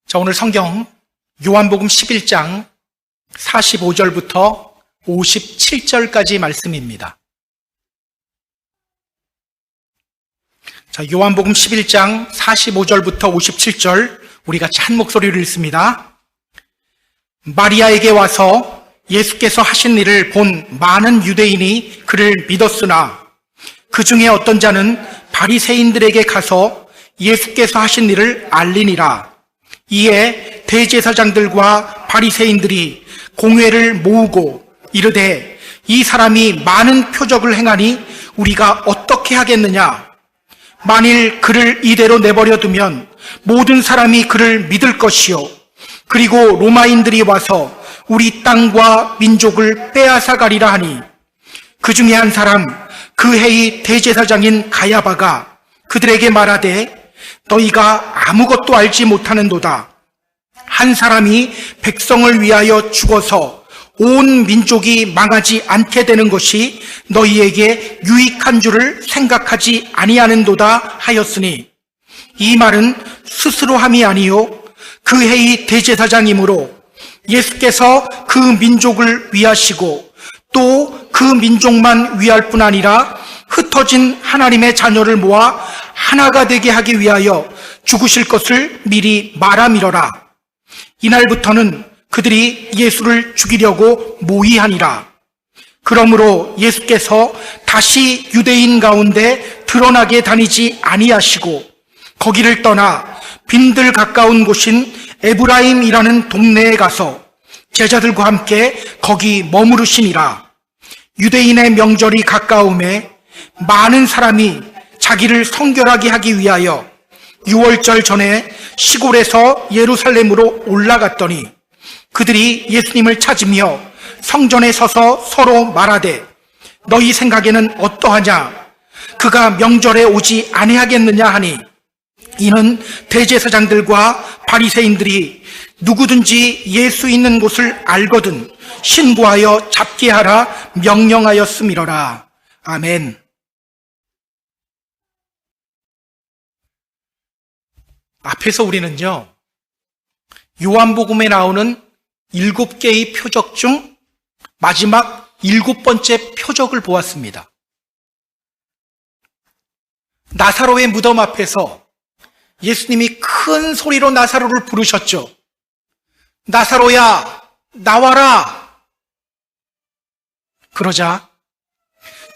자, 오늘 성경 요한복음 11장 45절부터 57절까지 말씀입니다. 자, 요한복음 11장 45절부터 57절 우리 같이 한 목소리로 읽습니다. 마리아에게 와서 예수께서 하신 일을 본 많은 유대인이 그를 믿었으나 그 중에 어떤 자는 바리새인들에게 가서 예수께서 하신 일을 알리니라. 이에 대제사장들과 바리새인들이 공회를 모으고 이르되 이 사람이 많은 표적을 행하니 우리가 어떻게 하겠느냐? 만일 그를 이대로 내버려 두면 모든 사람이 그를 믿을 것이요 그리고 로마인들이 와서 우리 땅과 민족을 빼앗아 가리라 하니 그 중에 한 사람 그 해의 대제사장인 가야바가 그들에게 말하되 너희가 아무것도 알지 못하는도다. 한 사람이 백성을 위하여 죽어서 온 민족이 망하지 않게 되는 것이 너희에게 유익한 줄을 생각하지 아니하는도다 하였으니 이 말은 스스로 함이 아니요 그 해의 대제사장이므로 예수께서 그 민족을 위하시고 또 그 민족만 위할 뿐 아니라 흩어진 하나님의 자녀를 모아 하나가 되게 하기 위하여 죽으실 것을 미리 말함이러라. 이날부터는 그들이 예수를 죽이려고 모의하니라. 그러므로 예수께서 다시 유대인 가운데 드러나게 다니지 아니하시고 거기를 떠나 빈들 가까운 곳인 에브라임이라는 동네에 가서 제자들과 함께 거기 머무르시니라. 유대인의 명절이 가까움에 많은 사람이 자기를 성결하게 하기 위하여 6월절 전에 시골에서 예루살렘으로 올라갔더니 그들이 예수님을 찾으며 성전에 서서 서로 말하되 너희 생각에는 어떠하냐? 그가 명절에 오지 아니하겠느냐 하니 이는 대제사장들과 바리새인들이 누구든지 예수 있는 곳을 알거든 신고하여 잡게 하라 명령하였음이러라. 아멘. 앞에서 우리는요, 요한복음에 나오는 7개의 표적 중 마지막 7번째 표적을 보았습니다. 나사로의 무덤 앞에서 예수님이 큰 소리로 나사로를 부르셨죠. 나사로야, 나와라! 그러자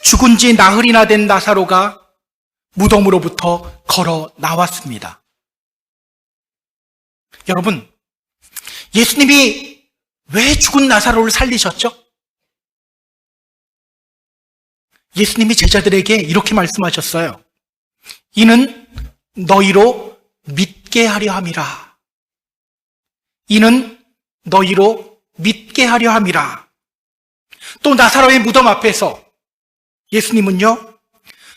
죽은 지 나흘이나 된 나사로가 무덤으로부터 걸어 나왔습니다. 여러분, 예수님이 왜 죽은 나사로를 살리셨죠? 예수님이 제자들에게 이렇게 말씀하셨어요. 이는 너희로 믿게 하려 함이라. 이는 너희로 믿게 하려 함이라. 또 나사로의 무덤 앞에서 예수님은요,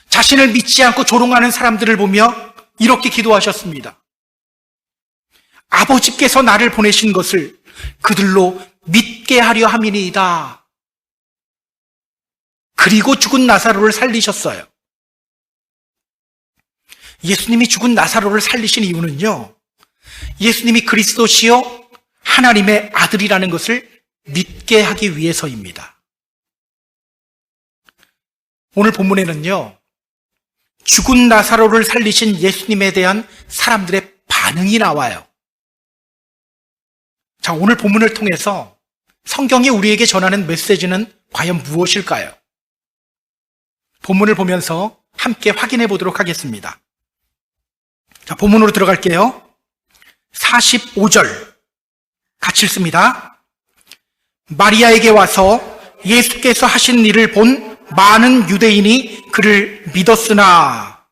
자신을 믿지 않고 조롱하는 사람들을 보며 이렇게 기도하셨습니다. 아버지께서 나를 보내신 것을 그들로 믿게 하려 함이니이다. 그리고 죽은 나사로를 살리셨어요. 예수님이 죽은 나사로를 살리신 이유는요, 예수님이 그리스도시요 하나님의 아들이라는 것을 믿게 하기 위해서입니다. 오늘 본문에는요, 죽은 나사로를 살리신 예수님에 대한 사람들의 반응이 나와요. 자, 오늘 본문을 통해서 성경이 우리에게 전하는 메시지는 과연 무엇일까요? 본문을 보면서 함께 확인해 보도록 하겠습니다. 자, 본문으로 들어갈게요. 45절 같이 읽습니다. 마리아에게 와서 예수께서 하신 일을 본 많은 유대인이 그를 믿었으나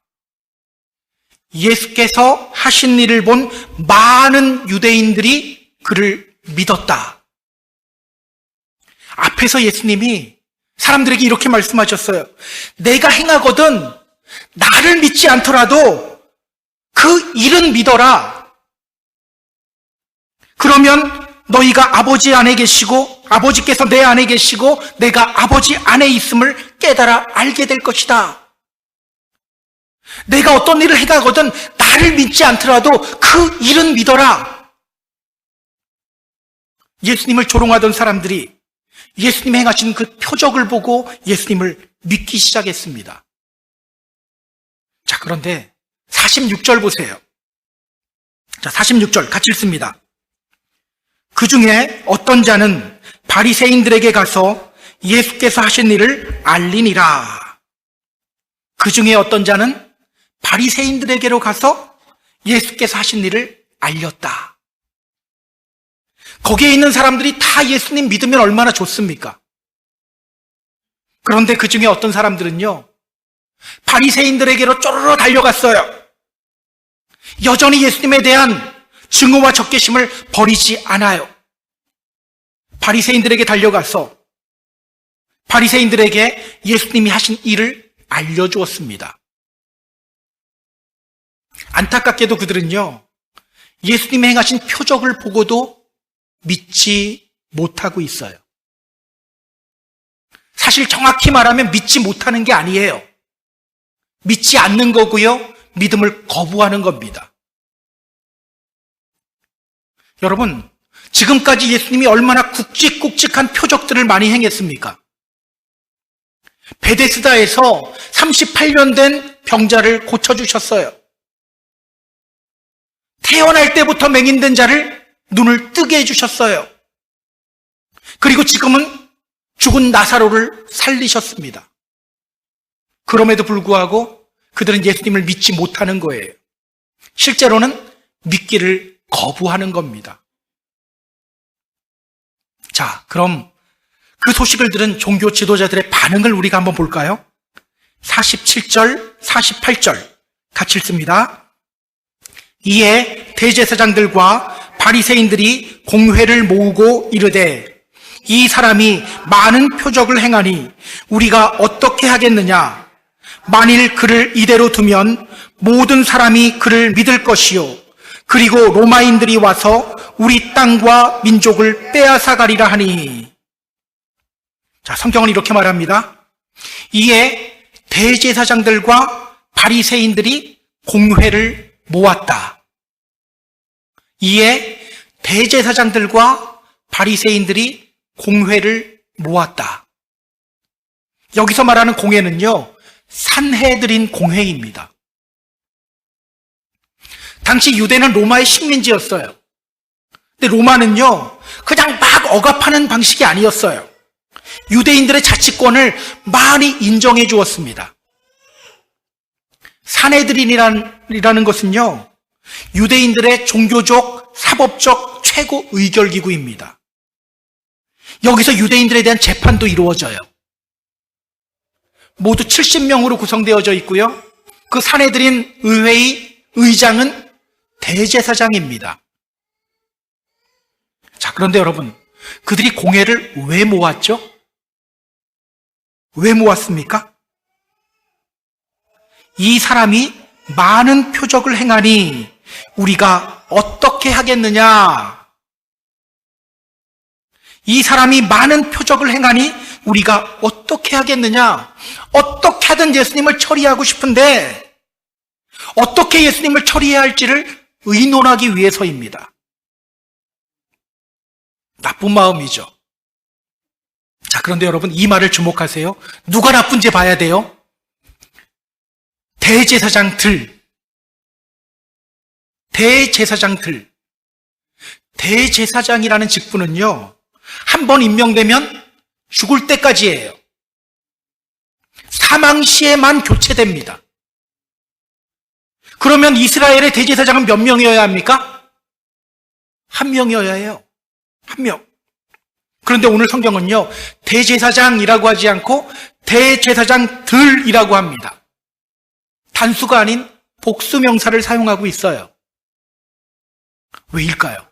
예수께서 하신 일을 본 많은 유대인들이 그를 믿었다. 앞에서 예수님이 사람들에게 이렇게 말씀하셨어요. 내가 행하거든 나를 믿지 않더라도 그 일은 믿어라. 그러면 너희가 아버지 안에 계시고 아버지께서 내 안에 계시고 내가 아버지 안에 있음을 깨달아 알게 될 것이다. 내가 어떤 일을 해가거든 나를 믿지 않더라도 그 일은 믿어라. 예수님을 조롱하던 사람들이 예수님이 행하신 그 표적을 보고 예수님을 믿기 시작했습니다. 자, 그런데 46절 보세요. 자, 46절 같이 읽습니다. 그 중에 어떤 자는 바리새인들에게 가서 예수께서 하신 일을 알리니라. 그 중에 어떤 자는 바리새인들에게로 가서 예수께서 하신 일을 알렸다. 거기에 있는 사람들이 다 예수님 믿으면 얼마나 좋습니까? 그런데 그 중에 어떤 사람들은요, 바리새인들에게로 쪼르르 달려갔어요. 여전히 예수님에 대한 증오와 적개심을 버리지 않아요. 바리새인들에게 달려가서 바리새인들에게 예수님이 하신 일을 알려주었습니다. 안타깝게도 그들은요, 예수님이 행하신 표적을 보고도 믿지 못하고 있어요. 사실 정확히 말하면 믿지 못하는 게 아니에요. 믿지 않는 거고요, 믿음을 거부하는 겁니다. 여러분, 지금까지 예수님이 얼마나 굵직굵직한 표적들을 많이 행했습니까? 베데스다에서 38년 된 병자를 고쳐주셨어요. 태어날 때부터 맹인된 자를 눈을 뜨게 해주셨어요. 그리고 지금은 죽은 나사로를 살리셨습니다. 그럼에도 불구하고 그들은 예수님을 믿지 못하는 거예요. 실제로는 믿기를 거부하는 겁니다. 자, 그럼 그 소식을 들은 종교 지도자들의 반응을 우리가 한번 볼까요? 47절, 48절 같이 읽습니다. 이에 대제사장들과 바리새인들이 공회를 모으고 이르되 이 사람이 많은 표적을 행하니 우리가 어떻게 하겠느냐? 만일 그를 이대로 두면 모든 사람이 그를 믿을 것이요 그리고 로마인들이 와서 우리 땅과 민족을 빼앗아가리라 하니. 자, 성경은 이렇게 말합니다. 이에 대제사장들과 바리새인들이 공회를 모았다. 이에 대제사장들과 바리새인들이 공회를 모았다. 여기서 말하는 공회는요, 산헤드린 공회입니다. 당시 유대는 로마의 식민지였어요. 근데 로마는요, 그냥 막 억압하는 방식이 아니었어요. 유대인들의 자치권을 많이 인정해 주었습니다. 산헤드린이라는 것은요, 유대인들의 종교적, 사법적 최고 의결기구입니다. 여기서 유대인들에 대한 재판도 이루어져요. 모두 70명으로 구성되어져 있고요. 그 산헤드린 의회의 의장은 대제사장입니다. 자, 그런데 여러분, 그들이 공회를 왜 모았죠? 왜 모았습니까? 이 사람이 많은 표적을 행하니 우리가 어떻게 하겠느냐? 이 사람이 많은 표적을 행하니 우리가 어떻게 하겠느냐? 어떻게 하든 예수님을 처리하고 싶은데 어떻게 예수님을 처리해야 할지를 의논하기 위해서입니다. 나쁜 마음이죠. 자, 그런데 여러분, 이 말을 주목하세요. 누가 나쁜지 봐야 돼요. 대제사장이라는 직분은요, 한 번 임명되면 죽을 때까지예요. 사망 시에만 교체됩니다. 그러면 이스라엘의 대제사장은 몇 명이어야 합니까? 한 명이어야 해요. 한 명. 그런데 오늘 성경은요, 대제사장이라고 하지 않고 대제사장들이라고 합니다. 단수가 아닌 복수명사를 사용하고 있어요. 왜일까요?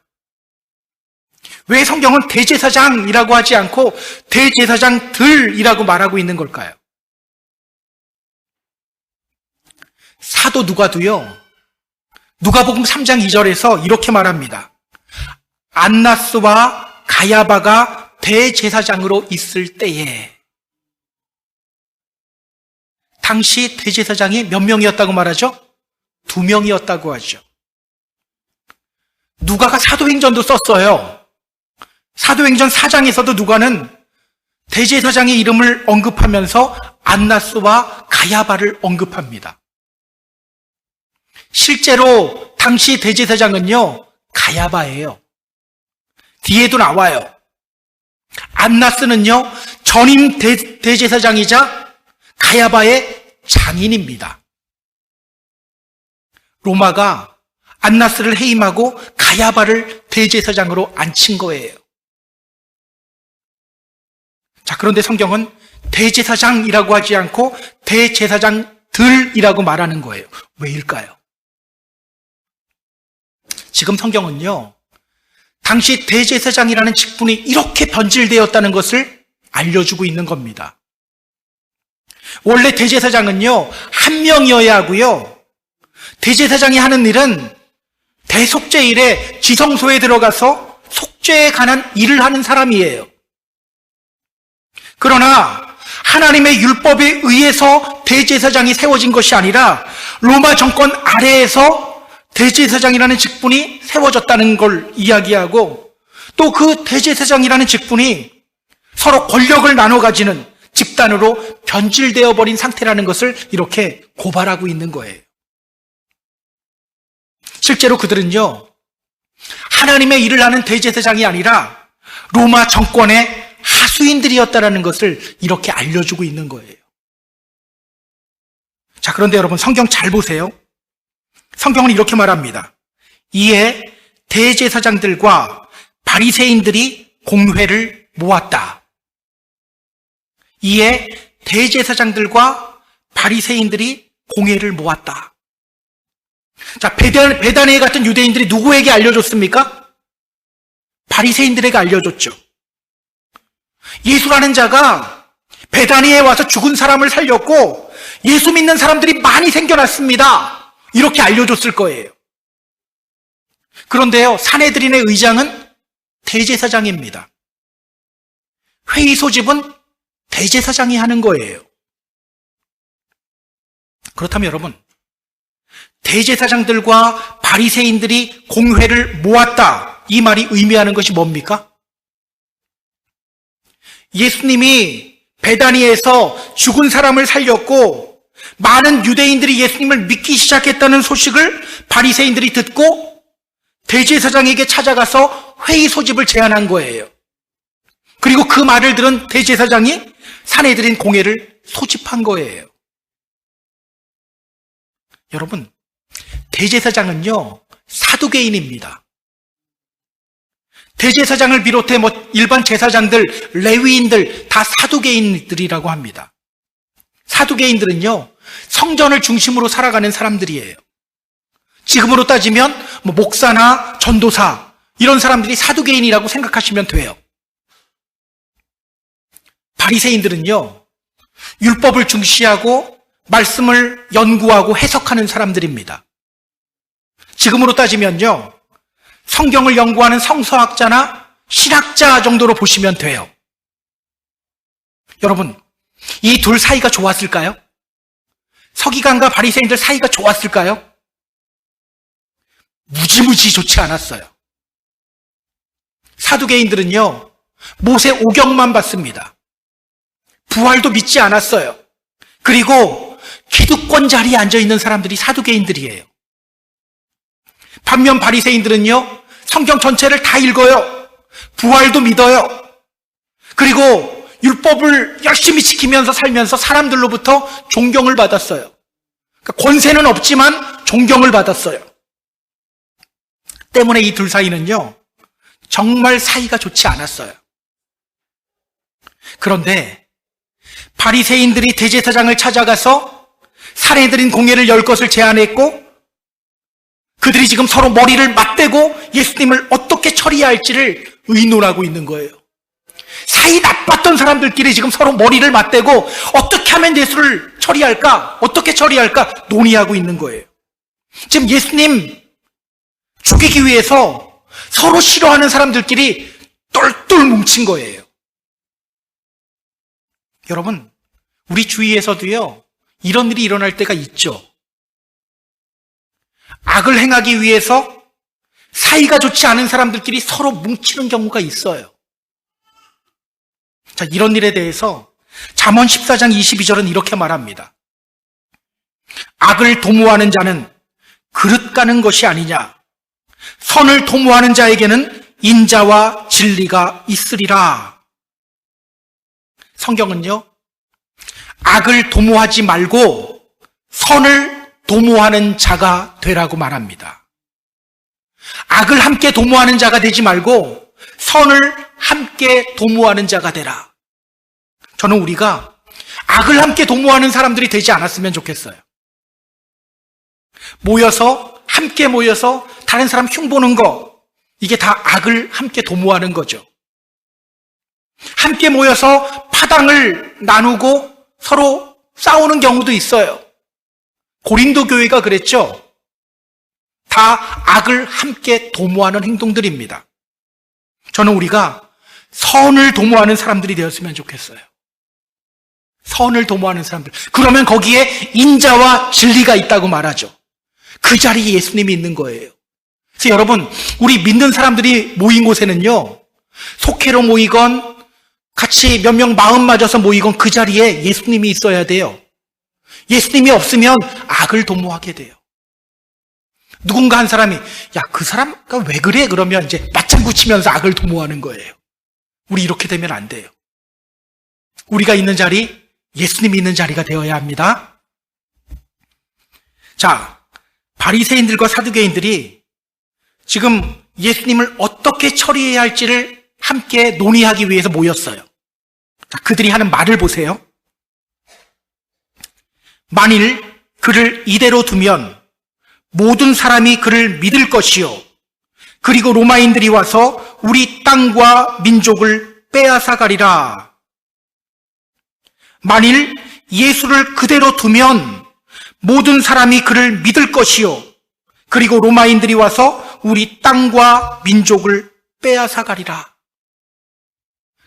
왜 성경은 대제사장이라고 하지 않고 대제사장들이라고 말하고 있는 걸까요? 사도 누가도요, 누가복음 3장 2절에서 이렇게 말합니다. 안나스와 가야바가 대제사장으로 있을 때에, 당시 대제사장이 몇 명이었다고 말하죠? 2명이었다고 하죠. 누가가 사도행전도 썼어요. 사도행전 4장에서도 누가는 대제사장의 이름을 언급하면서 안나스와 가야바를 언급합니다. 실제로 당시 대제사장은요, 가야바예요. 뒤에도 나와요. 안나스는요, 전임 대제사장이자 가야바의 장인입니다. 로마가 안나스를 해임하고 가야바를 대제사장으로 앉힌 거예요. 자, 그런데 성경은 대제사장이라고 하지 않고 대제사장들이라고 말하는 거예요. 왜일까요? 지금 성경은요, 당시 대제사장이라는 직분이 이렇게 변질되었다는 것을 알려주고 있는 겁니다. 원래 대제사장은요, 한 명이어야 하고요, 대제사장이 하는 일은 대속죄일에 지성소에 들어가서 속죄에 관한 일을 하는 사람이에요. 그러나 하나님의 율법에 의해서 대제사장이 세워진 것이 아니라 로마 정권 아래에서 대제사장이라는 직분이 세워졌다는 걸 이야기하고, 또 그 대제사장이라는 직분이 서로 권력을 나눠 가지는 집단으로 변질되어 버린 상태라는 것을 이렇게 고발하고 있는 거예요. 실제로 그들은요, 하나님의 일을 하는 대제사장이 아니라 로마 정권의 하수인들이었다는 것을 이렇게 알려주고 있는 거예요. 자, 그런데 여러분, 성경 잘 보세요. 성경은 이렇게 말합니다. 이에 대제사장들과 바리새인들이 공회를 모았다. 이에 대제사장들과 바리새인들이 공회를 모았다. 자, 베다니에 같은 유대인들이 누구에게 알려줬습니까? 바리새인들에게 알려줬죠. 예수라는 자가 베다니에 와서 죽은 사람을 살렸고 예수 믿는 사람들이 많이 생겨났습니다. 이렇게 알려줬을 거예요. 그런데요, 산헤드린의 의장은 대제사장입니다. 회의 소집은 대제사장이 하는 거예요. 그렇다면 여러분, 대제사장들과 바리새인들이 공회를 모았다, 이 말이 의미하는 것이 뭡니까? 예수님이 베다니에서 죽은 사람을 살렸고 많은 유대인들이 예수님을 믿기 시작했다는 소식을 바리새인들이 듣고 대제사장에게 찾아가서 회의 소집을 제안한 거예요. 그리고 그 말을 들은 대제사장이 산헤드린 공회를 소집한 거예요. 여러분, 대제사장은요, 사두개인입니다. 대제사장을 비롯해 일반 제사장들, 레위인들 다 사두개인들이라고 합니다. 사두개인들은요, 성전을 중심으로 살아가는 사람들이에요. 지금으로 따지면 목사나 전도사, 이런 사람들이 사두개인이라고 생각하시면 돼요. 바리새인들은요, 율법을 중시하고 말씀을 연구하고 해석하는 사람들입니다. 지금으로 따지면요, 성경을 연구하는 성서학자나 신학자 정도로 보시면 돼요. 여러분, 이 둘 사이가 좋았을까요? 서기관과 바리새인들 사이가 좋았을까요? 무지무지 좋지 않았어요. 사두개인들은요, 모세 오경만 받습니다. 부활도 믿지 않았어요. 그리고 기득권 자리에 앉아있는 사람들이 사두개인들이에요. 반면 바리새인들은요, 성경 전체를 다 읽어요. 부활도 믿어요. 그리고 율법을 열심히 지키면서 살면서 사람들로부터 존경을 받았어요. 그러니까 권세는 없지만 존경을 받았어요. 때문에 이 둘 사이는요, 정말 사이가 좋지 않았어요. 그런데 바리새인들이 대제사장을 찾아가서 산헤드린 공회를 열 것을 제안했고, 그들이 지금 서로 머리를 맞대고 예수님을 어떻게 처리해야 할지를 의논하고 있는 거예요. 사이 나빴던 사람들끼리 지금 서로 머리를 맞대고 어떻게 하면 예수를 처리할까, 어떻게 처리할까 논의하고 있는 거예요. 지금 예수님 죽이기 위해서 서로 싫어하는 사람들끼리 똘똘 뭉친 거예요. 여러분, 우리 주위에서도요, 이런 일이 일어날 때가 있죠. 악을 행하기 위해서 사이가 좋지 않은 사람들끼리 서로 뭉치는 경우가 있어요. 자, 이런 일에 대해서 잠언 14장 22절은 이렇게 말합니다. 악을 도모하는 자는 그릇 가는 것이 아니냐. 선을 도모하는 자에게는 인자와 진리가 있으리라. 성경은요, 악을 도모하지 말고 선을 도모하는 자가 되라고 말합니다. 악을 함께 도모하는 자가 되지 말고 선을 함께 도모하는 자가 되라. 저는 우리가 악을 함께 도모하는 사람들이 되지 않았으면 좋겠어요. 함께 모여서 다른 사람 흉보는 거, 이게 다 악을 함께 도모하는 거죠. 함께 모여서 파당을 나누고 서로 싸우는 경우도 있어요. 고린도 교회가 그랬죠. 다 악을 함께 도모하는 행동들입니다. 저는 우리가 선을 도모하는 사람들이 되었으면 좋겠어요. 선을 도모하는 사람들. 그러면 거기에 인자와 진리가 있다고 말하죠. 그 자리에 예수님이 있는 거예요. 그래서 여러분, 우리 믿는 사람들이 모인 곳에는요, 속회로 모이건 같이 몇 명 마음 맞아서 모이건 그 자리에 예수님이 있어야 돼요. 예수님이 없으면 악을 도모하게 돼요. 누군가 한 사람이 그 사람가 왜 그래? 그러면 이제 맞장구 치면서 악을 도모하는 거예요. 우리 이렇게 되면 안 돼요. 우리가 있는 자리, 예수님이 있는 자리가 되어야 합니다. 자, 바리새인들과 사두개인들이 지금 예수님을 어떻게 처리해야 할지를 함께 논의하기 위해서 모였어요. 자, 그들이 하는 말을 보세요. 만일 그를 이대로 두면 모든 사람이 그를 믿을 것이요, 그리고 로마인들이 와서 우리 땅과 민족을 빼앗아가리라. 만일 예수를 그대로 두면 모든 사람이 그를 믿을 것이요, 그리고 로마인들이 와서 우리 땅과 민족을 빼앗아가리라.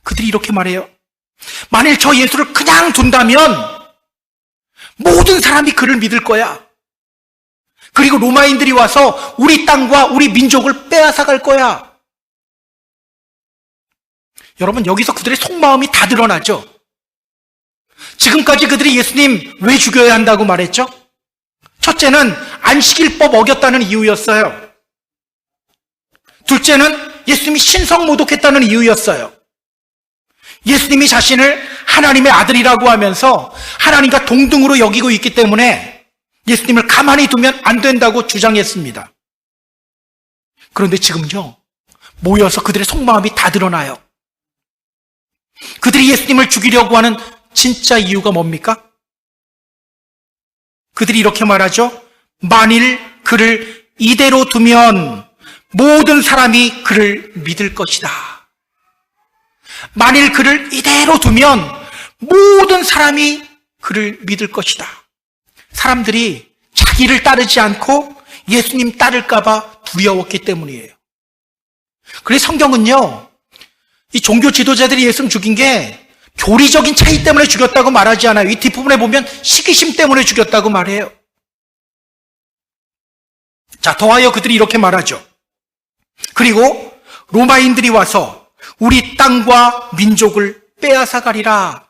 그들이 이렇게 말해요. 만일 저 예수를 그냥 둔다면 모든 사람이 그를 믿을 거야. 그리고 로마인들이 와서 우리 땅과 우리 민족을 빼앗아갈 거야. 여러분, 여기서 그들의 속마음이 다 드러나죠? 지금까지 그들이 예수님 왜 죽여야 한다고 말했죠? 첫째는 안식일법 어겼다는 이유였어요. 둘째는 예수님이 신성모독했다는 이유였어요. 예수님이 자신을 하나님의 아들이라고 하면서 하나님과 동등으로 여기고 있기 때문에 예수님을 가만히 두면 안 된다고 주장했습니다. 그런데 지금요, 모여서 그들의 속마음이 다 드러나요. 그들이 예수님을 죽이려고 하는 진짜 이유가 뭡니까? 그들이 이렇게 말하죠. 만일 그를 이대로 두면 모든 사람이 그를 믿을 것이다. 만일 그를 이대로 두면 모든 사람이 그를 믿을 것이다. 사람들이 자기를 따르지 않고 예수님 따를까봐 두려웠기 때문이에요. 그래서 성경은요, 이 종교 지도자들이 예수님 죽인 게 교리적인 차이 때문에 죽였다고 말하지 않아요. 이 뒷부분에 보면 시기심 때문에 죽였다고 말해요. 자, 더하여 그들이 이렇게 말하죠. 그리고 로마인들이 와서 우리 땅과 민족을 빼앗아가리라.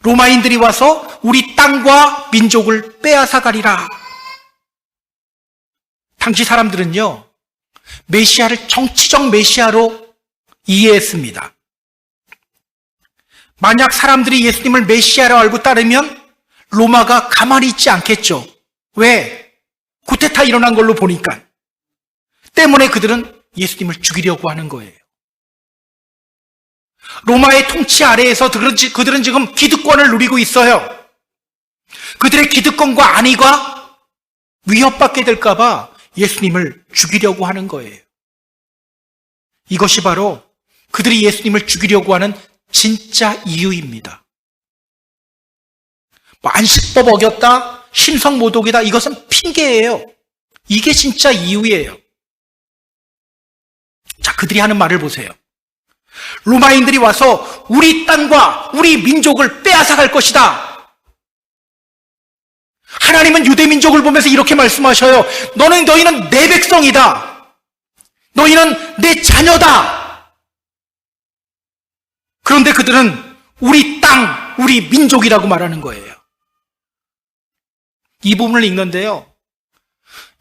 로마인들이 와서 우리 땅과 민족을 빼앗아가리라. 당시 사람들은요, 메시아를 정치적 메시아로 이해했습니다. 만약 사람들이 예수님을 메시아로 알고 따르면 로마가 가만히 있지 않겠죠. 왜? 쿠데타 일어난 걸로 보니까. 때문에 그들은 예수님을 죽이려고 하는 거예요. 로마의 통치 아래에서 그들은 지금 기득권을 누리고 있어요. 그들의 기득권과 안위가 위협받게 될까봐 예수님을 죽이려고 하는 거예요. 이것이 바로 그들이 예수님을 죽이려고 하는 진짜 이유입니다. 안식법 어겼다, 신성모독이다, 이것은 핑계예요. 이게 진짜 이유예요. 자, 그들이 하는 말을 보세요. 로마인들이 와서 우리 땅과 우리 민족을 빼앗아갈 것이다. 하나님은 유대민족을 보면서 이렇게 말씀하셔요. 너희는 내 백성이다. 너희는 내 자녀다. 그런데 그들은 우리 땅, 우리 민족이라고 말하는 거예요. 이 부분을 읽는데요,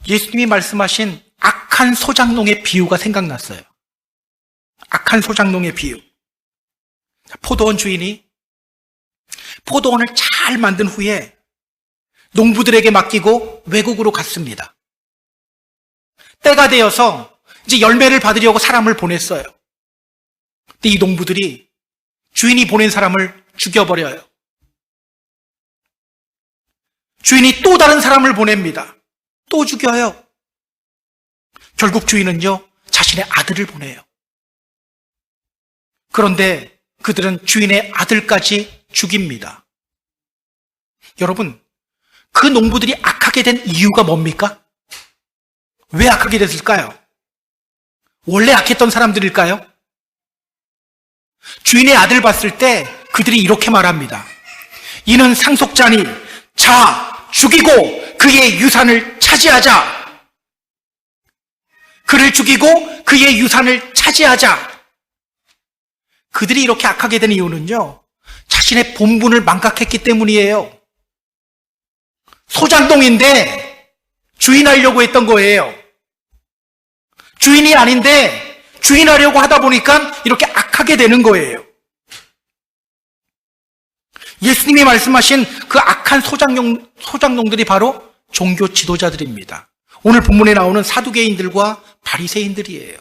예수님이 말씀하신 악한 소작농의 비유가 생각났어요. 악한 소작농의 비유. 포도원 주인이 포도원을 잘 만든 후에 농부들에게 맡기고 외국으로 갔습니다. 때가 되어서 이제 열매를 받으려고 사람을 보냈어요. 근데 이 농부들이 주인이 보낸 사람을 죽여버려요. 주인이 또 다른 사람을 보냅니다. 또 죽여요. 결국 주인은요, 자신의 아들을 보내요. 그런데 그들은 주인의 아들까지 죽입니다. 여러분, 그 농부들이 악하게 된 이유가 뭡니까? 왜 악하게 됐을까요? 원래 악했던 사람들일까요? 주인의 아들 봤을 때 그들이 이렇게 말합니다. 이는 상속자니 자, 죽이고 그의 유산을 차지하자. 그를 죽이고 그의 유산을 차지하자. 그들이 이렇게 악하게 된 이유는요, 자신의 본분을 망각했기 때문이에요. 소작농인데 주인하려고 했던 거예요. 주인이 아닌데 주인하려고 하다 보니까 이렇게 악하게 되는 거예요. 예수님이 말씀하신 그 악한 소작농들이 바로 종교 지도자들입니다. 오늘 본문에 나오는 사두개인들과 바리새인들이에요.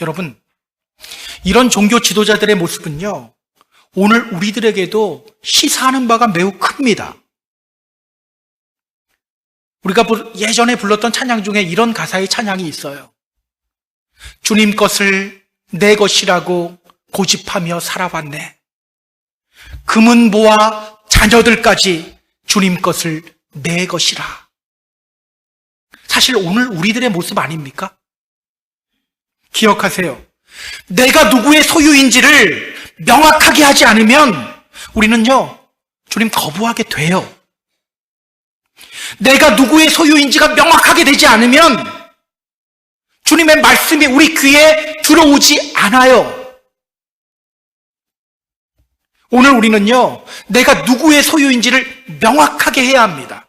여러분, 이런 종교 지도자들의 모습은요, 오늘 우리들에게도 시사하는 바가 매우 큽니다. 우리가 예전에 불렀던 찬양 중에 이런 가사의 찬양이 있어요. 주님 것을 내 것이라고 고집하며 살아왔네. 금은보와 자녀들까지 주님 것을 내 것이라. 사실 오늘 우리들의 모습 아닙니까? 기억하세요. 내가 누구의 소유인지를 명확하게 하지 않으면 우리는요, 주님 거부하게 돼요. 내가 누구의 소유인지가 명확하게 되지 않으면 주님의 말씀이 우리 귀에 들어오지 않아요. 오늘 우리는요, 내가 누구의 소유인지를 명확하게 해야 합니다.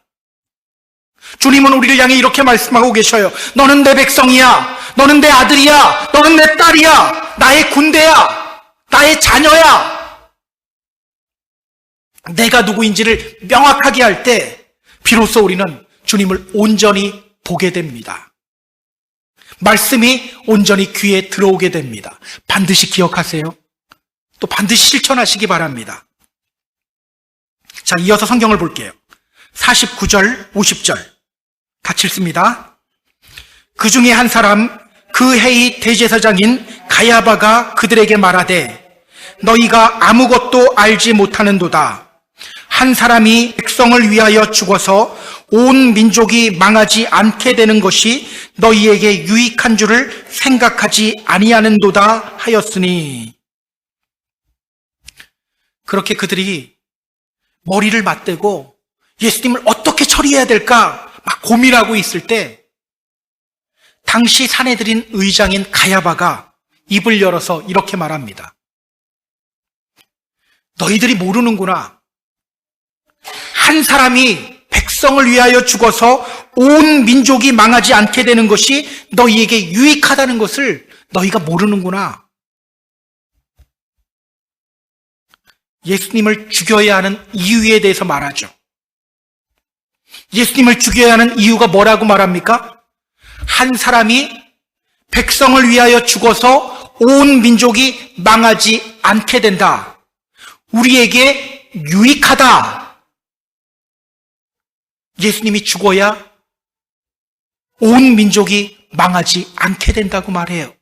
주님은 우리를 향해 이렇게 말씀하고 계셔요. 너는 내 백성이야. 너는 내 아들이야. 너는 내 딸이야. 나의 군대야. 나의 자녀야. 내가 누구인지를 명확하게 할 때 비로소 우리는 주님을 온전히 보게 됩니다. 말씀이 온전히 귀에 들어오게 됩니다. 반드시 기억하세요. 또 반드시 실천하시기 바랍니다. 자, 이어서 성경을 볼게요. 49절, 50절 같이 읽습니다. 그 중에 한 사람, 그 해의 대제사장인 가야바가 그들에게 말하되 너희가 아무것도 알지 못하는도다. 한 사람이 백성을 위하여 죽어서 온 민족이 망하지 않게 되는 것이 너희에게 유익한 줄을 생각하지 아니하는도다 하였으니. 그렇게 그들이 머리를 맞대고 예수님을 어떻게 처리해야 될까 막 고민하고 있을 때 당시 산헤드린 의장인 가야바가 입을 열어서 이렇게 말합니다. 너희들이 모르는구나. 한 사람이 백성을 위하여 죽어서 온 민족이 망하지 않게 되는 것이 너희에게 유익하다는 것을 너희가 모르는구나. 예수님을 죽여야 하는 이유에 대해서 말하죠. 예수님을 죽여야 하는 이유가 뭐라고 말합니까? 한 사람이 백성을 위하여 죽어서 온 민족이 망하지 않게 된다. 우리에게 유익하다. 예수님이 죽어야 온 민족이 망하지 않게 된다고 말해요.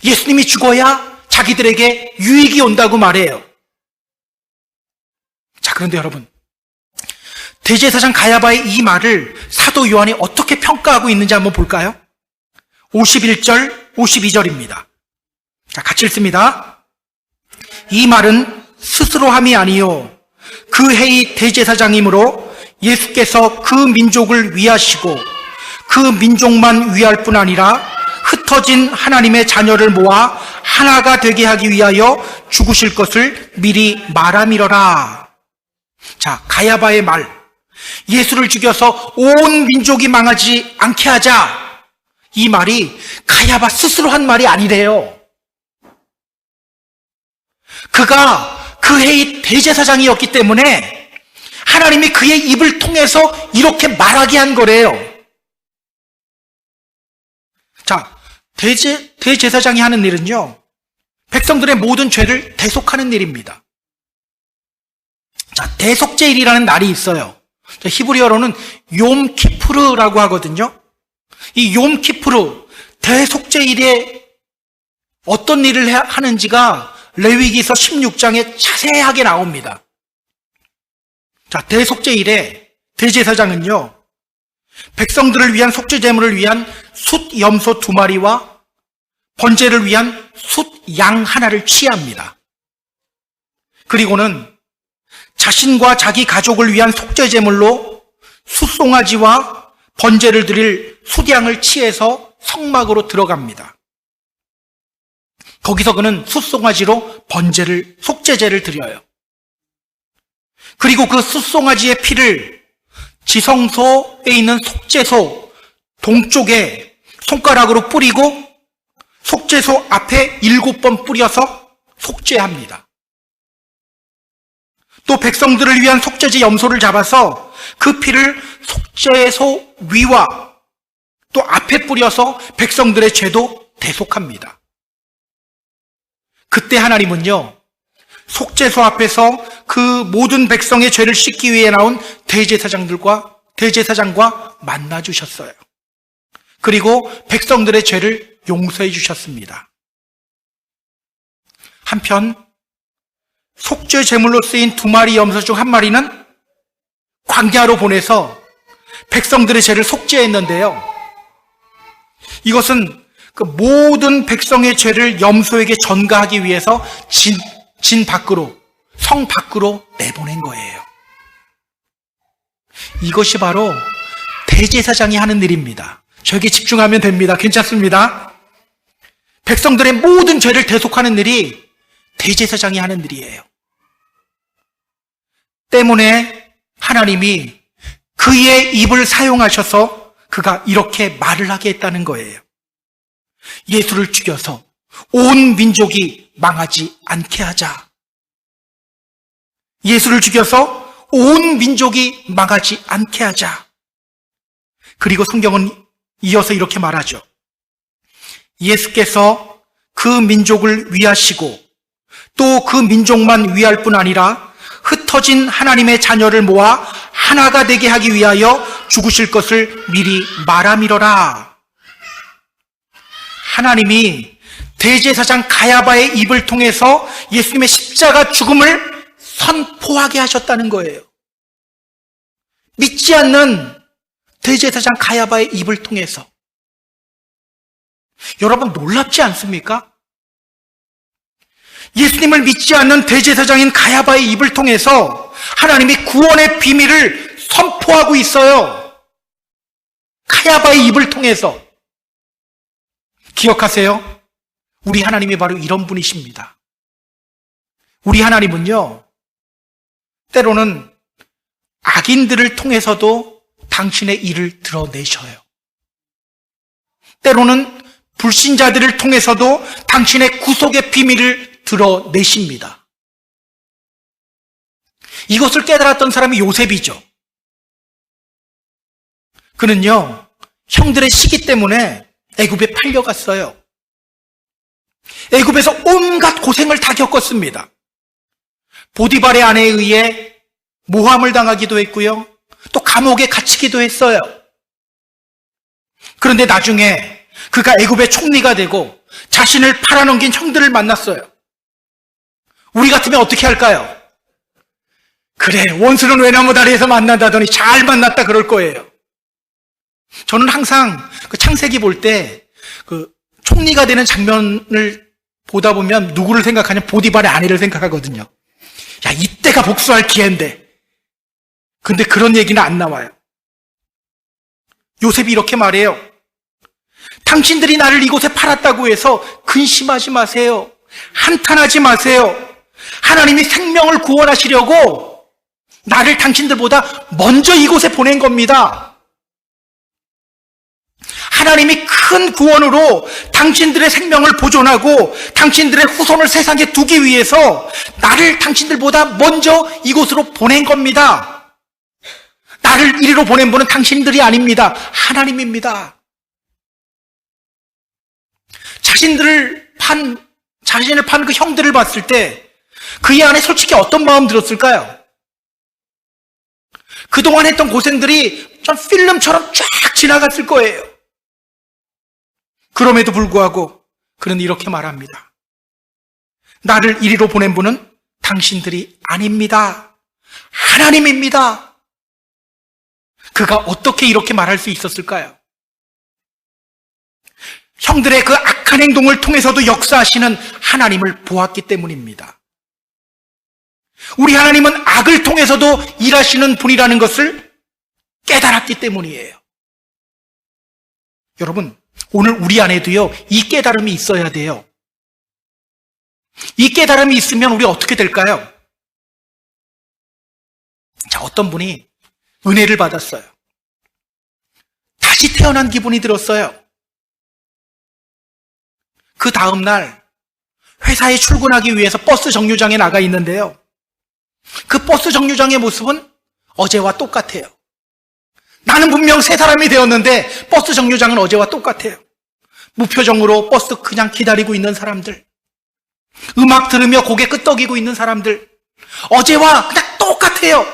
예수님이 죽어야 자기들에게 유익이 온다고 말해요. 자, 그런데 여러분, 대제사장 가야바의 이 말을 사도 요한이 어떻게 평가하고 있는지 한번 볼까요? 51절, 52절입니다. 자, 같이 읽습니다. 이 말은 스스로 함이 아니요 그 해의 대제사장이므로 예수께서 그 민족을 위하시고 그 민족만 위할 뿐 아니라 흩어진 하나님의 자녀를 모아 하나가 되게 하기 위하여 죽으실 것을 미리 말함이러라. 자, 가야바의 말, 예수를 죽여서 온 민족이 망하지 않게 하자, 이 말이 가야바 스스로 한 말이 아니래요. 그가 그 해의 대제사장이었기 때문에 하나님이 그의 입을 통해서 이렇게 말하게 한 거래요. 자, 대제사장이 하는 일은요, 백성들의 모든 죄를 대속하는 일입니다. 자, 대속죄일이라는 날이 있어요. 자, 히브리어로는 욤키푸르라고 하거든요. 이 욤키푸르, 대속죄일에 어떤 일을 하는지가 레위기서 16장에 자세하게 나옵니다. 자, 대속죄일에 대제사장은요, 백성들을 위한 속죄 제물을 위한 숫 염소 2마리와 번제를 위한 숫 양 하나를 취합니다. 그리고는 자신과 자기 가족을 위한 속죄 제물로 숫송아지와 번제를 드릴 숫양을 취해서 성막으로 들어갑니다. 거기서 그는 숫송아지로 번제를, 속죄제를 드려요. 그리고 그 숫송아지의 피를 지성소에 있는 속죄소 동쪽에 손가락으로 뿌리고 속죄소 앞에 7번 뿌려서 속죄합니다. 또 백성들을 위한 속죄제 염소를 잡아서 그 피를 속죄소 위와 또 앞에 뿌려서 백성들의 죄도 대속합니다. 그때 하나님은요, 속죄소 앞에서 그 모든 백성의 죄를 씻기 위해 나온 대제사장과 만나 주셨어요. 그리고 백성들의 죄를 용서해 주셨습니다. 한편 속죄 제물로 쓰인 2마리 염소 중 1마리는 광야로 보내서 백성들의 죄를 속죄했는데요, 이것은 그 모든 백성의 죄를 염소에게 전가하기 위해서 진 밖으로, 성 밖으로 내보낸 거예요. 이것이 바로 대제사장이 하는 일입니다. 저에게 집중하면 됩니다. 괜찮습니다. 백성들의 모든 죄를 대속하는 일이 대제사장이 하는 일이에요. 때문에 하나님이 그의 입을 사용하셔서 그가 이렇게 말을 하게 했다는 거예요. 예수를 죽여서 온 민족이 망하지 않게 하자. 예수를 죽여서 온 민족이 망하지 않게 하자. 그리고 성경은 이어서 이렇게 말하죠. 예수께서 그 민족을 위하시고 또 그 민족만 위할 뿐 아니라 흩어진 하나님의 자녀를 모아 하나가 되게 하기 위하여 죽으실 것을 미리 말함이러라. 하나님이 대제사장 가야바의 입을 통해서 예수님의 십자가 죽음을 선포하게 하셨다는 거예요. 믿지 않는 대제사장 가야바의 입을 통해서. 여러분 놀랍지 않습니까? 예수님을 믿지 않는 대제사장인 가야바의 입을 통해서 하나님이 구원의 비밀을 선포하고 있어요. 가야바의 입을 통해서. 기억하세요? 우리 하나님이 바로 이런 분이십니다. 우리 하나님은요, 때로는 악인들을 통해서도 당신의 일을 드러내셔요. 때로는 불신자들을 통해서도 당신의 구속의 비밀을 드러내십니다. 이것을 깨달았던 사람이 요셉이죠. 그는요, 형들의 시기 때문에 애굽에 팔려갔어요. 애굽에서 온갖 고생을 다 겪었습니다. 보디발의 아내에 의해 모함을 당하기도 했고요, 또 감옥에 갇히기도 했어요. 그런데 나중에 그가 애굽의 총리가 되고 자신을 팔아넘긴 형들을 만났어요. 우리 같으면 어떻게 할까요? 그래, 원수는 외나무 다리에서 만난다더니 잘 만났다 그럴 거예요. 저는 항상 그 창세기 볼 때 그 총리가 되는 장면을 보다 보면 누구를 생각하냐? 보디발의 아내를 생각하거든요. 야, 이때가 복수할 기회인데. 근데 그런 얘기는 안 나와요. 요셉이 이렇게 말해요. 당신들이 나를 이곳에 팔았다고 해서 근심하지 마세요. 한탄하지 마세요. 하나님이 생명을 구원하시려고 나를 당신들보다 먼저 이곳에 보낸 겁니다. 하나님이 큰 구원으로 당신들의 생명을 보존하고 당신들의 후손을 세상에 두기 위해서 나를 당신들보다 먼저 이곳으로 보낸 겁니다. 나를 이리로 보낸 분은 당신들이 아닙니다. 하나님입니다. 자신을 판 그 형들을 봤을 때 그의 안에 솔직히 어떤 마음 들었을까요? 그동안 했던 고생들이 좀 필름처럼 쫙 지나갔을 거예요. 그럼에도 불구하고 그는 이렇게 말합니다. 나를 이리로 보낸 분은 당신들이 아닙니다. 하나님입니다. 그가 어떻게 이렇게 말할 수 있었을까요? 형들의 그 악한 행동을 통해서도 역사하시는 하나님을 보았기 때문입니다. 우리 하나님은 악을 통해서도 일하시는 분이라는 것을 깨달았기 때문이에요. 여러분, 오늘 우리 안에도요, 이 깨달음이 있어야 돼요. 이 깨달음이 있으면 우리 어떻게 될까요? 자, 어떤 분이 은혜를 받았어요. 다시 태어난 기분이 들었어요. 그 다음날 회사에 출근하기 위해서 버스 정류장에 나가 있는데요. 그 버스 정류장의 모습은 어제와 똑같아요. 나는 분명 새 사람이 되었는데 버스 정류장은 어제와 똑같아요. 무표정으로 버스 그냥 기다리고 있는 사람들, 음악 들으며 고개 끄덕이고 있는 사람들, 어제와 그냥 똑같아요.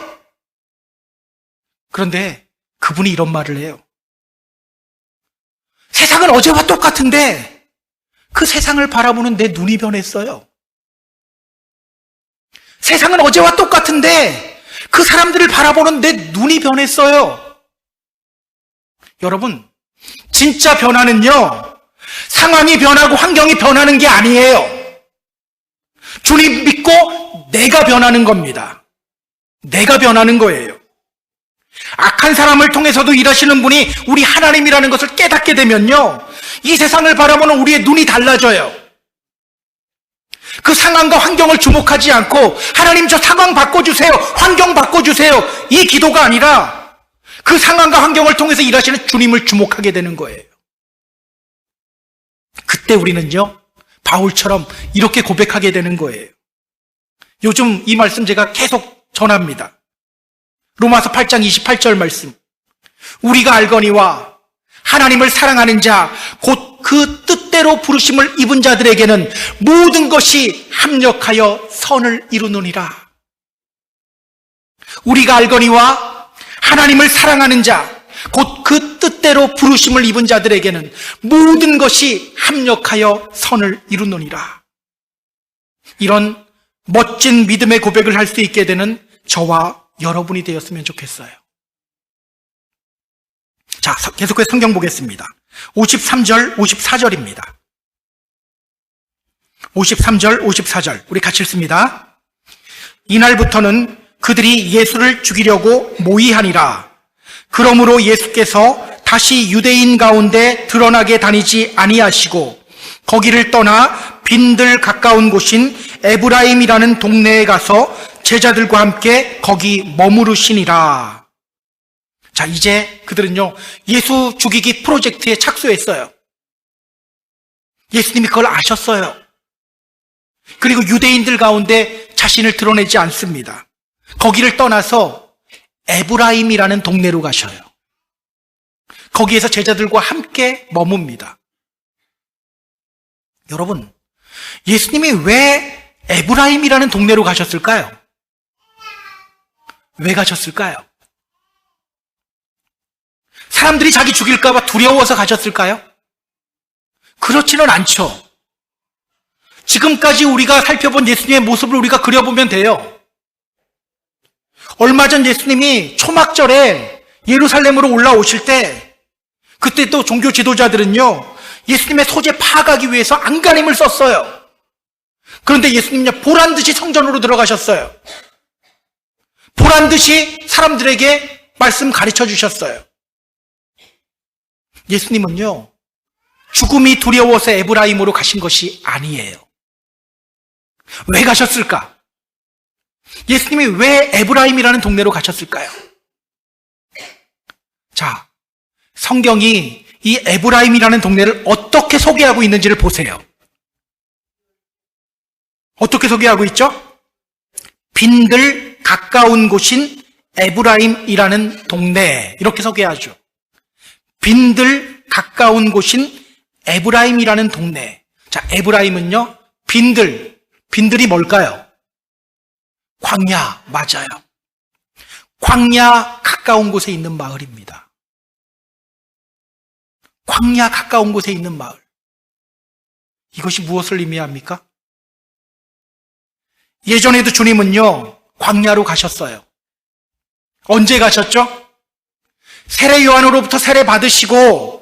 그런데 그분이 이런 말을 해요. 세상은 어제와 똑같은데 그 세상을 바라보는 내 눈이 변했어요. 세상은 어제와 똑같은데 그 사람들을 바라보는 내 눈이 변했어요. 여러분, 진짜 변화는요, 상황이 변하고 환경이 변하는 게 아니에요. 주님 믿고 내가 변하는 겁니다. 내가 변하는 거예요. 악한 사람을 통해서도 일하시는 분이 우리 하나님이라는 것을 깨닫게 되면요, 이 세상을 바라보는 우리의 눈이 달라져요. 그 상황과 환경을 주목하지 않고 하나님 저 상황 바꿔주세요, 환경 바꿔주세요, 이 기도가 아니라 그 상황과 환경을 통해서 일하시는 주님을 주목하게 되는 거예요. 그때 우리는요, 바울처럼 이렇게 고백하게 되는 거예요. 요즘 이 말씀 제가 계속 전합니다. 로마서 8장 28절 말씀. 우리가 알거니와 하나님을 사랑하는 자 곧 그 뜻대로 부르심을 입은 자들에게는 모든 것이 합력하여 선을 이루느니라. 우리가 알거니와 하나님을 사랑하는 자 곧 그 뜻대로 부르심을 입은 자들에게는 모든 것이 합력하여 선을 이루느니라. 이런 멋진 믿음의 고백을 할 수 있게 되는 저와 여러분이 되었으면 좋겠어요. 자, 계속해서 성경 보겠습니다. 53절, 54절입니다. 53절, 54절 우리 같이 읽습니다. 이날부터는 그들이 예수를 죽이려고 모의하니라. 그러므로 예수께서 다시 유대인 가운데 드러나게 다니지 아니하시고 거기를 떠나 빈들 가까운 곳인 에브라임이라는 동네에 가서 제자들과 함께 거기 머무르시니라. 자, 이제 그들은요, 예수 죽이기 프로젝트에 착수했어요. 예수님이 그걸 아셨어요. 그리고 유대인들 가운데 자신을 드러내지 않습니다. 거기를 떠나서 에브라임이라는 동네로 가셔요. 거기에서 제자들과 함께 머뭅니다. 여러분, 예수님이 왜 에브라임이라는 동네로 가셨을까요? 왜 가셨을까요? 사람들이 자기 죽일까 봐 두려워서 가셨을까요? 그렇지는 않죠. 지금까지 우리가 살펴본 예수님의 모습을 우리가 그려보면 돼요. 얼마 전 예수님이 초막절에 예루살렘으로 올라오실 때, 그때 또 종교 지도자들은요, 예수님의 소재 파악하기 위해서 안간힘을 썼어요. 그런데 예수님은요, 보란듯이 성전으로 들어가셨어요. 보란듯이 사람들에게 말씀 가르쳐 주셨어요. 예수님은요, 죽음이 두려워서 에브라임으로 가신 것이 아니에요. 왜 가셨을까? 예수님이 왜 에브라임이라는 동네로 가셨을까요? 자, 성경이 이 에브라임이라는 동네를 어떻게 소개하고 있는지를 보세요. 어떻게 소개하고 있죠? 빈들 가까운 곳인 에브라임이라는 동네, 이렇게 소개하죠. 빈들 가까운 곳인 에브라임이라는 동네. 자, 에브라임은요, 빈들이 뭘까요? 광야, 맞아요. 광야 가까운 곳에 있는 마을입니다. 광야 가까운 곳에 있는 마을. 이것이 무엇을 의미합니까? 예전에도 주님은요, 광야로 가셨어요. 언제 가셨죠? 세례 요한으로부터 세례 받으시고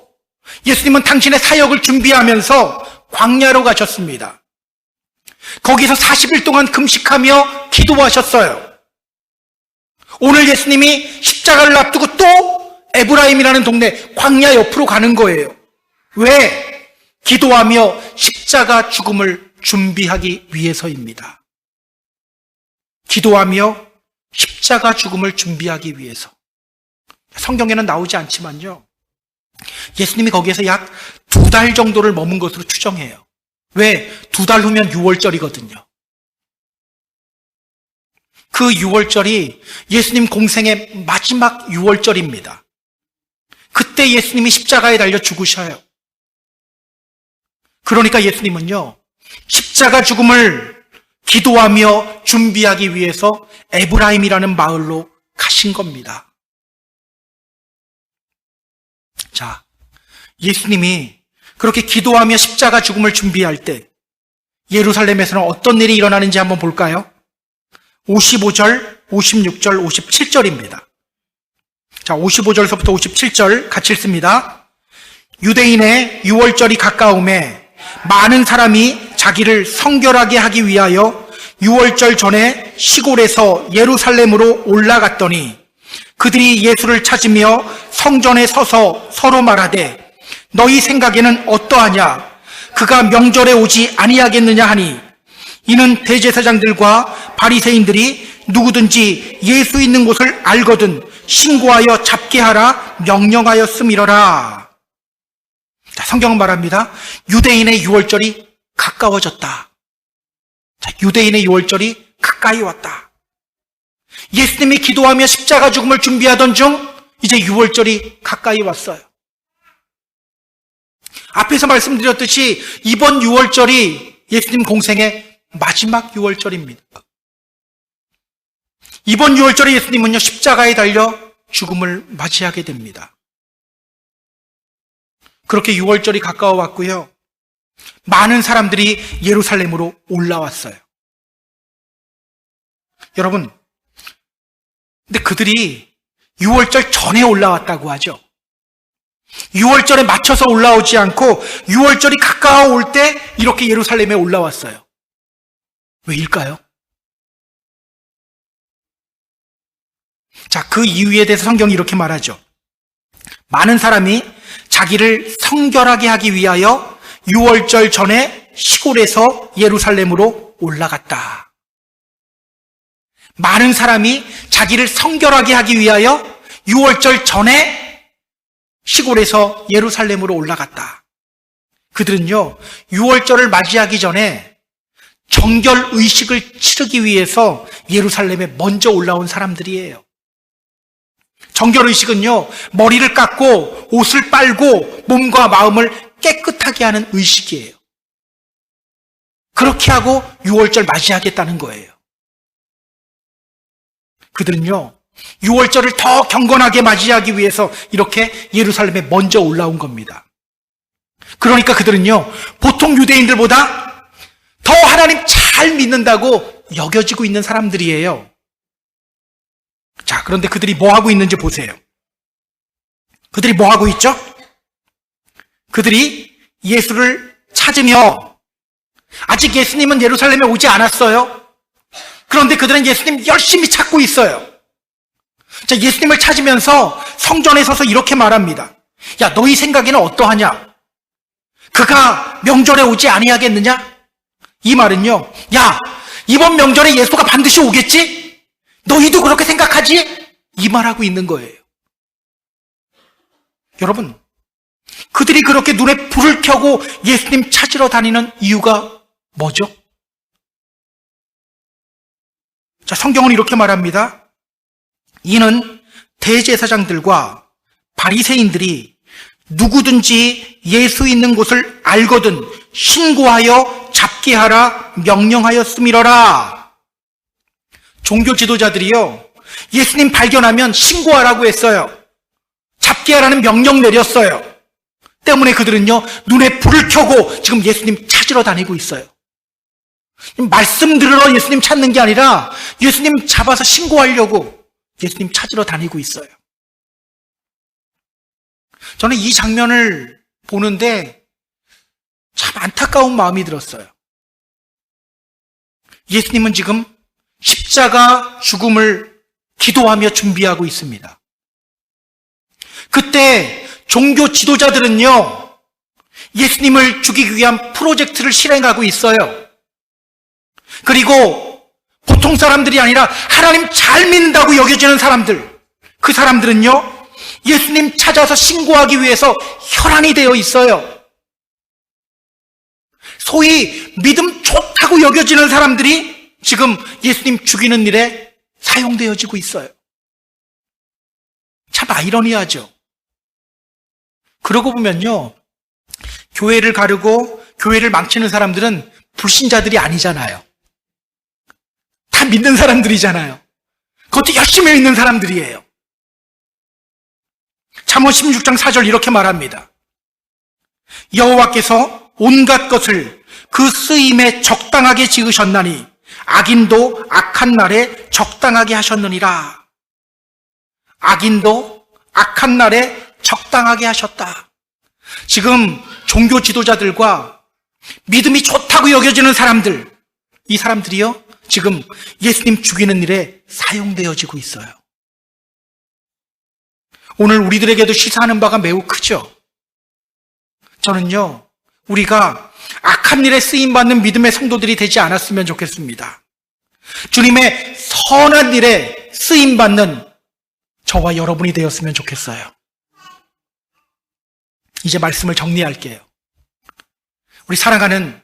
예수님은 당신의 사역을 준비하면서 광야로 가셨습니다. 거기서 40일 동안 금식하며 기도하셨어요. 오늘 예수님이 십자가를 앞두고 또 에브라임이라는 동네 광야 옆으로 가는 거예요. 왜? 기도하며 십자가 죽음을 준비하기 위해서입니다. 기도하며 십자가 죽음을 준비하기 위해서. 성경에는 나오지 않지만요, 예수님이 거기에서 약 2달 정도를 머문 것으로 추정해요. 왜? 2달 후면 6월절이거든요. 그 6월절이 예수님 공생의 마지막 6월절입니다. 그때 예수님이 십자가에 달려 죽으셔요. 그러니까 예수님은요, 십자가 죽음을 기도하며 준비하기 위해서 에브라임이라는 마을로 가신 겁니다. 자, 예수님이 그렇게 기도하며 십자가 죽음을 준비할 때 예루살렘에서는 어떤 일이 일어나는지 한번 볼까요? 55절, 56절, 57절입니다. 자, 55절서부터 57절 같이 읽습니다. 유대인의 6월절이 가까움에 많은 사람이 자기를 성결하게 하기 위하여 6월절 전에 시골에서 예루살렘으로 올라갔더니 그들이 예수를 찾으며 성전에 서서 서로 말하되 너희 생각에는 어떠하냐? 그가 명절에 오지 아니하겠느냐 하니 이는 대제사장들과 바리새인들이 누구든지 예수 있는 곳을 알거든 신고하여 잡게 하라 명령하였음이러라. 자, 성경은 말합니다. 유대인의 6월절이 가까워졌다. 자, 유대인의 6월절이 가까이 왔다. 예수님이 기도하며 십자가 죽음을 준비하던 중 이제 6월절이 가까이 왔어요. 앞에서 말씀드렸듯이 이번 6월절이 예수님 공생의 마지막 6월절입니다. 이번 6월절에 예수님은요, 십자가에 달려 죽음을 맞이하게 됩니다. 그렇게 6월절이 가까워 왔고요. 많은 사람들이 예루살렘으로 올라왔어요. 여러분, 근데 그들이 6월절 전에 올라왔다고 하죠. 6월절에 맞춰서 올라오지 않고 6월절이 가까워올 때 이렇게 예루살렘에 올라왔어요. 왜일까요? 자, 그 이유에 대해서 성경이 이렇게 말하죠. 많은 사람이 자기를 성결하게 하기 위하여 6월절 전에 시골에서 예루살렘으로 올라갔다. 많은 사람이 자기를 성결하게 하기 위하여 6월절 전에 시골에서 예루살렘으로 올라갔다. 그들은요, 6월절을 맞이하기 전에 정결 의식을 치르기 위해서 예루살렘에 먼저 올라온 사람들이에요. 정결 의식은요, 머리를 깎고 옷을 빨고 몸과 마음을 깨끗하게 하는 의식이에요. 그렇게 하고 6월절 맞이하겠다는 거예요. 그들은요, 6월절을 더 경건하게 맞이하기 위해서 이렇게 예루살렘에 먼저 올라온 겁니다. 그러니까 그들은요, 보통 유대인들보다 더 하나님 잘 믿는다고 여겨지고 있는 사람들이에요. 자, 그런데 그들이 뭐 하고 있는지 보세요. 그들이 뭐 하고 있죠? 그들이 예수를 찾으며, 아직 예수님은 예루살렘에 오지 않았어요. 그런데 그들은 예수님 열심히 찾고 있어요. 자, 예수님을 찾으면서 성전에 서서 이렇게 말합니다. 야, 너희 생각에는 어떠하냐? 그가 명절에 오지 아니하겠느냐? 이 말은요, 야, 이번 명절에 예수가 반드시 오겠지? 너희도 그렇게 생각하지? 이 말하고 있는 거예요. 여러분, 그들이 그렇게 눈에 불을 켜고 예수님 찾으러 다니는 이유가 뭐죠? 자, 성경은 이렇게 말합니다. 이는 대제사장들과 바리새인들이 누구든지 예수 있는 곳을 알거든 신고하여 잡게 하라 명령하였음이러라. 종교 지도자들이요, 예수님 발견하면 신고하라고 했어요. 잡게 하라는 명령 내렸어요. 때문에 그들은요, 눈에 불을 켜고 지금 예수님 찾으러 다니고 있어요. 말씀 들으러 예수님 찾는 게 아니라 예수님 잡아서 신고하려고 예수님 찾으러 다니고 있어요. 저는 이 장면을 보는데 참 안타까운 마음이 들었어요. 예수님은 지금 십자가 죽음을 기도하며 준비하고 있습니다. 그때 종교 지도자들은요, 예수님을 죽이기 위한 프로젝트를 실행하고 있어요. 그리고 보통 사람들이 아니라 하나님 잘 믿는다고 여겨지는 사람들, 그 사람들은요, 예수님 찾아서 신고하기 위해서 혈안이 되어 있어요. 소위 믿음 좋다고 여겨지는 사람들이 지금 예수님 죽이는 일에 사용되어지고 있어요. 참 아이러니하죠. 그러고 보면요, 교회를 가르고 교회를 망치는 사람들은 불신자들이 아니잖아요. 다 믿는 사람들이잖아요. 그것도 열심히 믿는 사람들이에요. 잠언 16장 4절 이렇게 말합니다. 여호와께서 온갖 것을 그 쓰임에 적당하게 지으셨나니 악인도 악한 날에 적당하게 하셨느니라. 악인도 악한 날에 적당하게 하셨다. 지금 종교 지도자들과 믿음이 좋다고 여겨지는 사람들, 이 사람들이요, 지금 예수님 죽이는 일에 사용되어지고 있어요. 오늘 우리들에게도 시사하는 바가 매우 크죠. 저는요, 우리가 악한 일에 쓰임받는 믿음의 성도들이 되지 않았으면 좋겠습니다. 주님의 선한 일에 쓰임받는 저와 여러분이 되었으면 좋겠어요. 이제 말씀을 정리할게요. 우리 사랑하는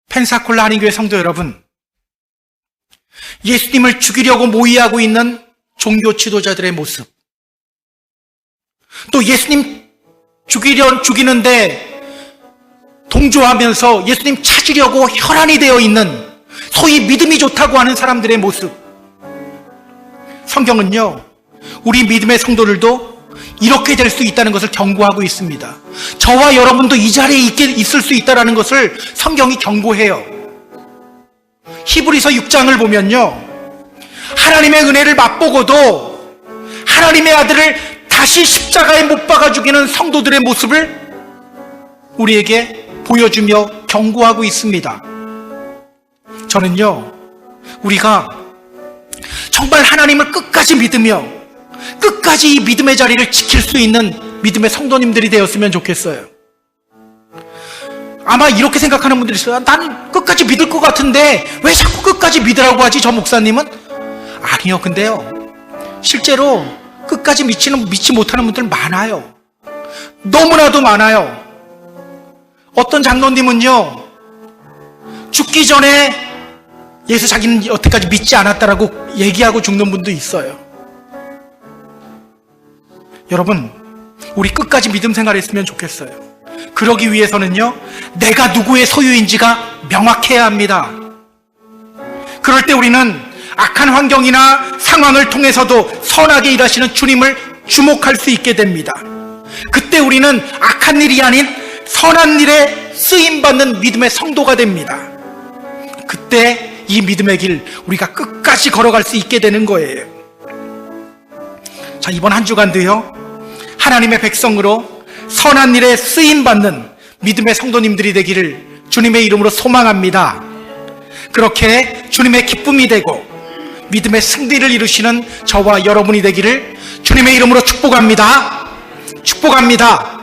펜사콜라 한인교회 성도 여러분, 예수님을 죽이려고 모의하고 있는 종교 지도자들의 모습, 또 예수님 죽이는데 동조하면서 예수님 찾으려고 혈안이 되어 있는 소위 믿음이 좋다고 하는 사람들의 모습, 성경은요, 우리 믿음의 성도들도 이렇게 될 수 있다는 것을 경고하고 있습니다. 저와 여러분도 이 자리에 있을 수 있다는 것을 성경이 경고해요. 히브리서 6장을 보면요, 하나님의 은혜를 맛보고도 하나님의 아들을 다시 십자가에 못 박아 죽이는 성도들의 모습을 우리에게 보여주며 경고하고 있습니다. 저는요, 우리가 정말 하나님을 끝까지 믿으며 끝까지 이 믿음의 자리를 지킬 수 있는 믿음의 성도님들이 되었으면 좋겠어요. 아마 이렇게 생각하는 분들이 있어요. 나는 끝까지 믿을 것 같은데 왜 자꾸 끝까지 믿으라고 하지, 저 목사님은? 아니요, 근데요, 실제로 끝까지 믿지 못하는 분들 많아요. 너무나도 많아요. 어떤 장로님은요, 죽기 전에 예수 자기는 여태까지 믿지 않았다라고 얘기하고 죽는 분도 있어요. 여러분, 우리 끝까지 믿음 생활했으면 좋겠어요. 그러기 위해서는요, 내가 누구의 소유인지가 명확해야 합니다. 그럴 때 우리는 악한 환경이나 상황을 통해서도 선하게 일하시는 주님을 주목할 수 있게 됩니다. 그때 우리는 악한 일이 아닌 선한 일에 쓰임받는 믿음의 성도가 됩니다. 그때 이 믿음의 길 우리가 끝까지 걸어갈 수 있게 되는 거예요. 자, 이번 한 주간도요, 하나님의 백성으로 선한 일에 쓰임받는 믿음의 성도님들이 되기를 주님의 이름으로 소망합니다. 그렇게 주님의 기쁨이 되고 믿음의 승리를 이루시는 저와 여러분이 되기를 주님의 이름으로 축복합니다. 축복합니다.